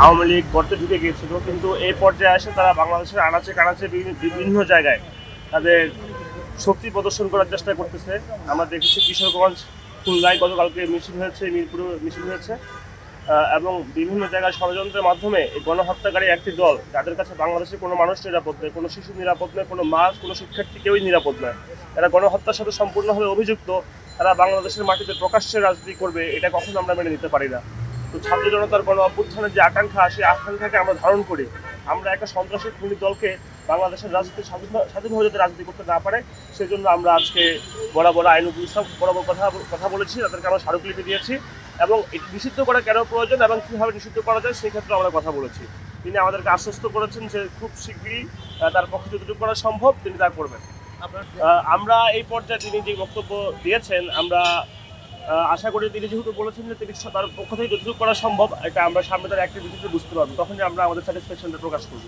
আওয়ামী লীগ গর্তে ঢুকে গিয়েছিল, কিন্তু এই পর্যায়ে এসে তারা বাংলাদেশের আনাচে কানাচে বিভিন্ন জায়গায় তাদের শক্তি প্রদর্শন করার চেষ্টা করতেছে। আমরা দেখেছি কিশোরগঞ্জ, খুলনায় গতকালকে মিছিল হয়েছে, মিরপুরে মিছিল হয়েছে, এবং বিভিন্ন জায়গায় ষড়যন্ত্রের মাধ্যমে এই গণহত্যাকারী একটি দল, যাদের কাছে বাংলাদেশের কোনো মানুষ নিরাপদ নেই, কোনো শিশু নিরাপদ নেই, কোনো মা, কোনো শিক্ষার্থী কেউই নিরাপদ নয়, এরা গণহত্যার সাথে সম্পূর্ণভাবে অভিযুক্ত, তারা বাংলাদেশের মাটিতে প্রকাশ্যে রাজনীতি করবে, এটা কখনো আমরা মেনে নিতে পারি না। তো ছাত্র জনতার গণ অভ্যুত্থানের যে আকাঙ্ক্ষা, সেই আকাঙ্ক্ষাকে আমরা ধারণ করি। আমরা একটা সন্ত্রাসী খুনি দলকে বাংলাদেশের রাজনীতি স্বাধীনভাবে যাতে রাজনীতি করতে না পারে, সেই জন্য আমরা আজকে বরাবর আইন উপদেষ্টা বরাবর কথা বলেছি, তাদেরকে আমরা স্মারকলিপি দিয়েছি, এবং এটি নিষিদ্ধ করা কেন প্রয়োজন এবং কীভাবে নিষিদ্ধ করা যায় সেই ক্ষেত্রে আমরা কথা বলেছি। তিনি আমাদেরকে আশ্বস্ত করেছেন যে খুব শীঘ্রই তার পক্ষে যতটুকু করা সম্ভব তিনি তা করবেন। আমরা এই পর্যায়ে তিনি যে বক্তব্য দিয়েছেন, আমরা আশা করি তিনি যেহেতু বলেছেন যে তিনি তার পক্ষ থেকে যতটুকু করা সম্ভব, এটা আমরা সামনে তার অ্যাক্টিভিটিতে বুঝতে পারবো, তখনই আমরা আমাদের স্যাটিসফ্যাকশনটা প্রকাশ করবো।